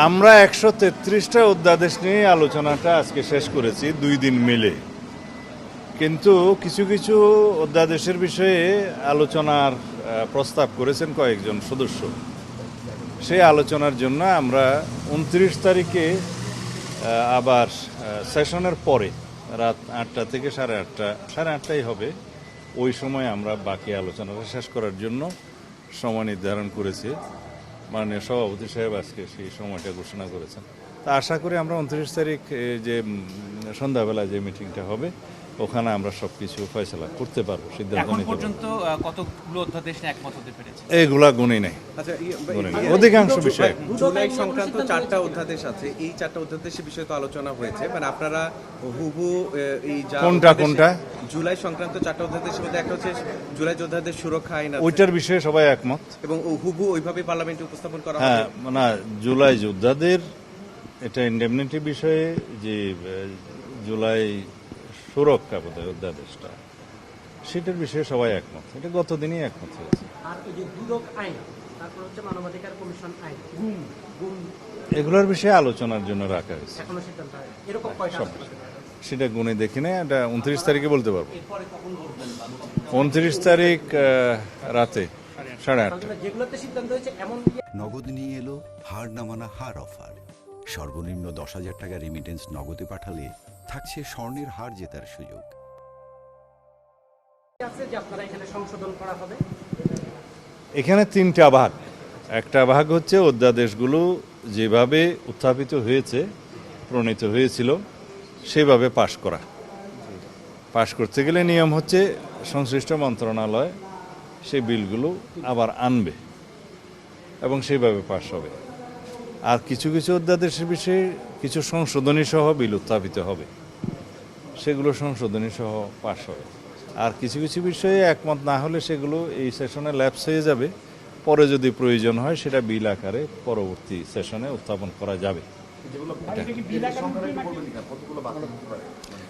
আমরা 133টা অধ্যাদেশ নিয়ে আলোচনাটা আজকে শেষ করেছি 2 দিন মিলে, কিন্তু কিছু কিছু অধ্যাদেশের বিষয়ে আলোচনার প্রস্তাব করেছেন কয়েকজন সদস্য। সেই আলোচনার জন্য আমরা 29 তারিখে আবার সেশনের পরে রাত 8টা থেকে 8:30 হবে, ওই সময় আমরা বাকি আলোচনাটা শেষ করার জন্য সময় নির্ধারণ করেছি। মাননীয় সভাপতি সাহেব আজকে সেই সময়টা ঘোষণা করেছেন। তা আশা করি আমরা 29 তারিখ যে সন্ধ্যাবেলা যে মিটিংটা হবে ওখানে আমরা সবকিছু ফয়সালা করতে পারবো, সিদ্ধান্ত নিতে পর্যন্ত কতগুলো অধ্যাদেশ নিয়ে একমত হতে পেরেছে? এগুলা গুণই নাই, অধিকাংশ বিষয়। জুলাই সংক্রান্ত 4টা অধ্যাদেশ আছে, এই 4টা অধ্যাদেশের বিষয়ে তো আলোচনা হয়েছে, মানে আপনারা হুবহু এই কোনটা জুলাই সংক্রান্ত 4টা অধ্যাদেশের মধ্যে একটা হচ্ছে জুলাই যোদ্ধাদের সুরক্ষা আইন, ওইটার বিষয়ে সবাই একমত এবং হুবহু ওইভাবে পার্লামেন্টে উপস্থাপন করা হ্যাঁ, হবে। মানে জুলাই যোদ্ধাদের এটা ইন্ডেমনিটি বিষয়ে যে জুলাই সুরক্ষা বোধহয় অধ্যাদেশটা, সেটার বিষয়ে সবাই একমত। এটা গতদিনই একমত হয়েছে। আর এই যে দুদক আইন, তারপর হচ্ছে মানবাধিকার কমিশন আইন, এগুলোর বিষয়ে আলোচনার জন্য রাখা হয়েছে। এখনো সিদ্ধান্ত হয় এরকম কয়টা আছে? সেটা গুণে দেখি না, এটা 29 তারিখে বলতে পারবো। এরপরে কখন বলবেন? 29 তারিখ রাতে 8:30। যেগুলোতে সিদ্ধান্ত হয়েছে এমন নগদ নিয়ে এলো হার না মানা হার অফার। সর্বনিম্ন 10,000 টাকা রেমিটেন্স নগদে পাঠালে থাকছে স্বর্ণের হার জেতার সুযোগ। আছে যে আপনারা এখানে সংশোধন করা হবে? এখানে 3টা ভাগ। একটা ভাগ হচ্ছে অধ্যাদেশগুলো যেভাবে উত্থাপিত হয়েছে, প্রণীত হয়েছিল সেভাবে পাশ করা। পাশ করতে গেলে নিয়ম হচ্ছে সংশ্লিষ্ট মন্ত্রণালয় সেই বিলগুলো আবার আনবে এবং সেইভাবে পাশ হবে। আর কিছু কিছু অধ্যাদেশের বিষয়ে কিছু সংশোধনী সহ বিল উত্থাপিত হবে, সেগুলো সংশোধনী সহ পাশ হবে। আর কিছু কিছু বিষয়ে একমত না হলে সেগুলো এই সেশনে ল্যাপস হয়ে যাবে, পরে যদি প্রয়োজন হয় সেটা বিল আকারে পরবর্তী সেশনে উত্থাপন করা যাবে।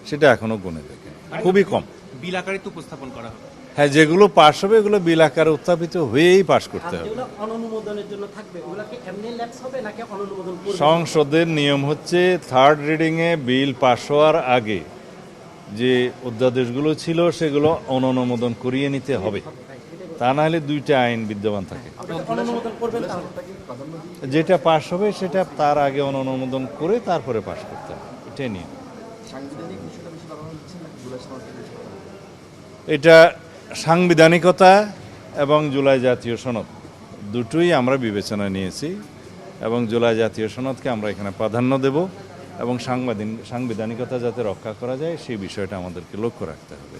সেটা এখনো গুণে দেখে খুবই কম। বিল আকারে তো উপস্থাপন করা হবে। হ্যাঁ, যেগুলো পাশ হবে এগুলো বিল আকারে উত্থাপিত হয়েই পাশ করতে হবে। যেগুলো অনুমোদনের জন্য থাকবে ওগুলো কি এমনি ল্যাপস হবে নাকি অনুমোদন করবে? সংসদের নিয়ম হচ্ছে 3rd রিডিংয়ে বিল পাশ হওয়ার আগে যে অধ্যাদেশগুলো ছিল সেগুলো অনুমোদন করিয়ে নিতে হবে, তা না হলে 2টা আইন বিদ্যমান থাকে। অনুমোদন করবেন তাহলে? যেটা পাশ হবে সেটা তার আগে অনুমোদন করে তারপরে পাশ করতে হবে, এটাই নিয়ম। এটা সাংবিধানিকতা এবং জুলাই জাতীয় সনদ দুটোই আমরা বিবেচনায় নিয়েছি, এবং জুলাই জাতীয় সনদকে আমরা এখানে প্রাধান্য দেব, এবং সাংবিধানিকতা যাতে রক্ষা করা যায় সেই বিষয়টা আমাদেরকে লক্ষ্য রাখতে হবে।